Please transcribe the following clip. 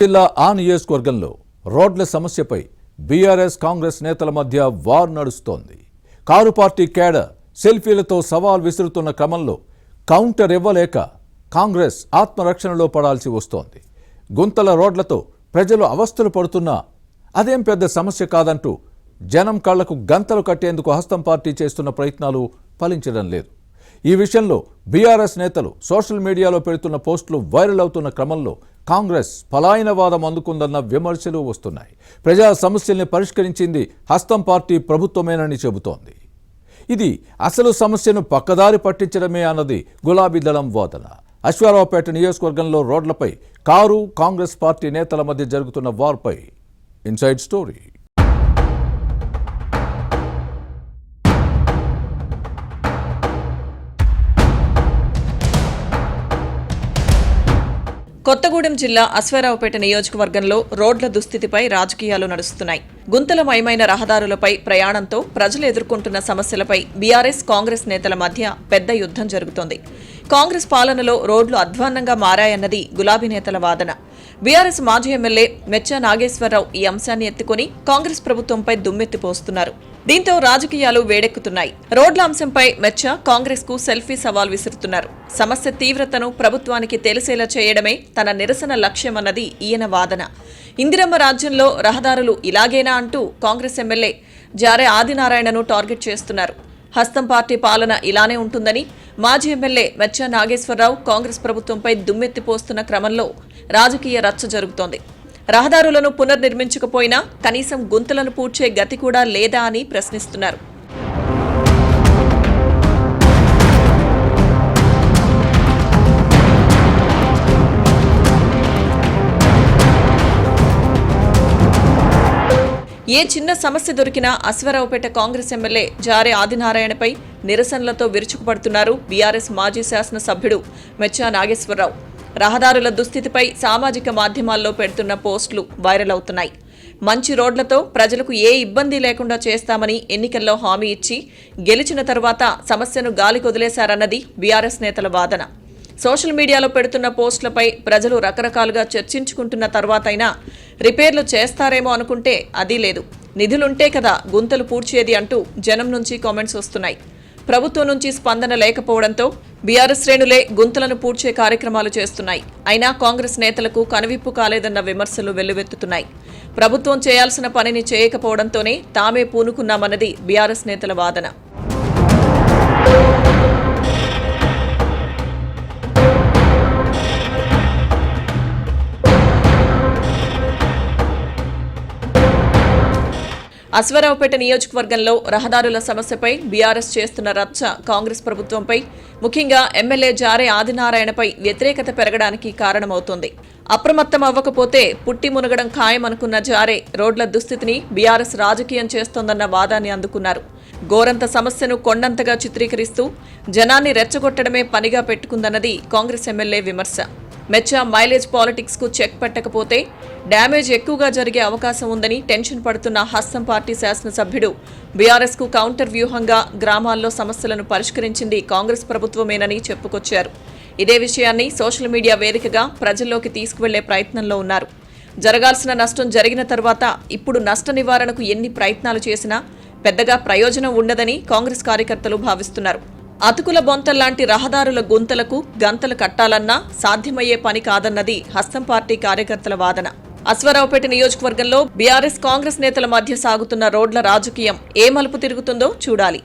జిల్లా ఆ నియోజకవర్గంలో రోడ్ల సమస్యపై బీఆర్ఎస్ కాంగ్రెస్ నేతల మధ్య వార్ నడుస్తోంది. కారు పార్టీ కేడర్ సెల్ఫీలతో సవాల్ విసురుతున్న క్రమంలో కౌంటర్ ఇవ్వలేక కాంగ్రెస్ ఆత్మరక్షణలో పడాల్సి వస్తోంది. గుంతల రోడ్లతో ప్రజలు అవస్థలు పడుతున్నా అదేం పెద్ద సమస్య కాదంటూ జనం కళ్లకు గంతలు కట్టేందుకు హస్తం పార్టీ చేస్తున్న ప్రయత్నాలు ఫలించడం లేదు. ఈ విషయంలో బీఆర్ఎస్ నేతలు సోషల్ మీడియాలో పెడుతున్న పోస్టులు వైరల్ అవుతున్న క్రమంలో కాంగ్రెస్ పలాయనవాదం అందుకుందన్న విమర్శలు వస్తున్నాయి. ప్రజా సమస్యల్ని పరిష్కరించింది హస్తం పార్టీ ప్రభుత్వమేనని చెబుతోంది. ఇది అసలు సమస్యను పక్కదారి పట్టించడమే అన్నది గులాబీ దళం వాదన. అశ్వారావుపేట నియోజకవర్గంలో రోడ్లపై కారు కాంగ్రెస్ పార్టీ నేతల మధ్య జరుగుతున్న వార్పై ఇన్సైడ్ స్టోరీ. కొత్తగూడెం జిల్లా అశ్వారావుపేట నియోజకవర్గంలో రోడ్ల దుస్థితిపై రాజకీయాలు నడుస్తున్నాయి. గుంతలమయమైన రహదారులపై ప్రయాణంతో ప్రజలు ఎదుర్కొంటున్న సమస్యలపై బీఆర్ఎస్ కాంగ్రెస్ నేతల మధ్య పెద్ద యుద్ధం జరుగుతోంది. కాంగ్రెస్ పాలనలో రోడ్లు అధ్వాన్నంగా మారాయన్నది గులాబీ నేతల వాదన. బీఆర్ఎస్ మాజీ ఎమ్మెల్యే మెచ్చ నాగేశ్వరరావు ఈ అంశాన్ని ఎత్తుకుని కాంగ్రెస్ ప్రభుత్వంపై దుమ్మెత్తిపోస్తున్నారు. దీంతో రాజకీయాలు వేడెక్కుతున్నాయి. రోడ్ల అంశంపై మెచ్చ కాంగ్రెస్ కు సెల్ఫీ సవాల్ విసురుతున్నారు. సమస్య తీవ్రతను ప్రభుత్వానికి తెలిసేలా చేయడమే తన నిరసన లక్ష్యమన్నది ఈయన వాదన. ఇందిరమ్మ రాజ్యంలో రహదారులు ఇలాగేనా అంటూ కాంగ్రెస్ ఎమ్మెల్యే జారే ఆదినారాయణను టార్గెట్ చేస్తున్నారు. హస్తం పార్టీ పాలన ఇలానే ఉంటుందని మాజీ ఎమ్మెల్యే మెచ్చ నాగేశ్వరరావు కాంగ్రెస్ ప్రభుత్వంపై దుమ్మెత్తిపోస్తున్న క్రమంలో రాజకీయ రచ్చ జరుగుతోంది. రహదారులను పునర్నిర్మించకపోయినా కనీసం గుంతలను పూడ్చే గతి కూడా లేదా అని ప్రశ్నిస్తున్నారు. ఏ చిన్న సమస్య దొరికినా అశ్వారావుపేట కాంగ్రెస్ ఎమ్మెల్యే జారే ఆదినారాయణపై నిరసనలతో విరుచుకుపడుతున్నారు బీఆర్ఎస్ మాజీ శాసనసభ్యుడు మెచ్చ నాగేశ్వరరావు. రహదారుల దుస్థితిపై సామాజిక మాధ్యమాల్లో పెడుతున్న పోస్టులు వైరల్ అవుతున్నాయి. మంచి రోడ్లతో ప్రజలకు ఏ ఇబ్బంది లేకుండా చేస్తామని ఎన్నికల్లో హామీ ఇచ్చి గెలిచిన తర్వాత సమస్యను గాలికొదిలేశారన్నది బీఆర్ఎస్ నేతల వాదన. సోషల్ మీడియాలో పెడుతున్న పోస్టులపై ప్రజలు రకరకాలుగా చర్చించుకుంటున్న తర్వాతైనా రిపేర్లు చేస్తారేమో అనుకుంటే అది లేదు. నిధులుంటే కదా గుంతలు పూడ్చేది అంటూ జనం నుంచి కామెంట్స్ వస్తున్నాయి. ప్రభుత్వం నుంచి స్పందన లేకపోవడంతో బీఆర్ఎస్ శ్రేణులే గుంతలను పూడ్చే కార్యక్రమాలు చేస్తున్నాయి. అయినా కాంగ్రెస్ నేతలకు కనువిప్పు కాలేదన్న విమర్శలు వెల్లువెత్తుతున్నాయి. ప్రభుత్వం చేయాల్సిన పనిని చేయకపోవడంతోనే తామే పూనుకున్నామన్నది బీఆర్ఎస్ నేతల వాదన. అశ్వారావుపేట నియోజకవర్గంలో రహదారుల సమస్యపై బీఆర్ఎస్ చేస్తున్న రచ్చ కాంగ్రెస్ ప్రభుత్వంపై, ముఖ్యంగా ఎమ్మెల్యే జారే ఆదినారాయణపై వ్యతిరేకత పెరగడానికి కారణమవుతోంది. అప్రమత్తం అవ్వకపోతే పుట్టి మునగడం ఖాయమనుకున్న జారే రోడ్ల దుస్థితిని బీఆర్ఎస్ రాజకీయం చేస్తోందన్న వాదాన్ని అందుకున్నారు. గోరంత సమస్యను కొండంతగా చిత్రీకరిస్తూ జనాన్ని రెచ్చగొట్టడమే పనిగా పెట్టుకుందన్నది కాంగ్రెస్ ఎమ్మెల్యే విమర్శ. మెచ్చ మైలేజ్ పాలిటిక్స్ కు చెక్ పెట్టకపోతే డ్యామేజ్ ఎక్కువగా జరిగే అవకాశం ఉందని టెన్షన్ పడుతున్న హస్తం పార్టీ శాసనసభ్యుడు బీఆర్ఎస్ కు కౌంటర్ వ్యూహంగా గ్రామాల్లో సమస్యలను పరిష్కరించింది కాంగ్రెస్ ప్రభుత్వమేనని చెప్పుకొచ్చారు. ఇదే విషయాన్ని సోషల్ మీడియా వేదికగా ప్రజల్లోకి తీసుకువెళ్లే ప్రయత్నంలో ఉన్నారు. జరగాల్సిన నష్టం జరిగిన తర్వాత ఇప్పుడు నష్ట నివారణకు ఎన్ని ప్రయత్నాలు చేసినా పెద్దగా ప్రయోజనం ఉండదని కాంగ్రెస్ కార్యకర్తలు భావిస్తున్నారు. అతుకుల బొంతల్లాంటి రహదారుల గుంతలకు గంతలు కట్టాలన్నా సాధ్యమయ్యే పని కాదన్నది హస్తం పార్టీ కార్యకర్తల వాదన. అశ్వారావుపేట నియోజకవర్గంలో బీఆర్ఎస్ కాంగ్రెస్ నేతల మధ్య సాగుతున్న రోడ్ల రాజకీయం ఏ మలుపు తిరుగుతుందో చూడాలి.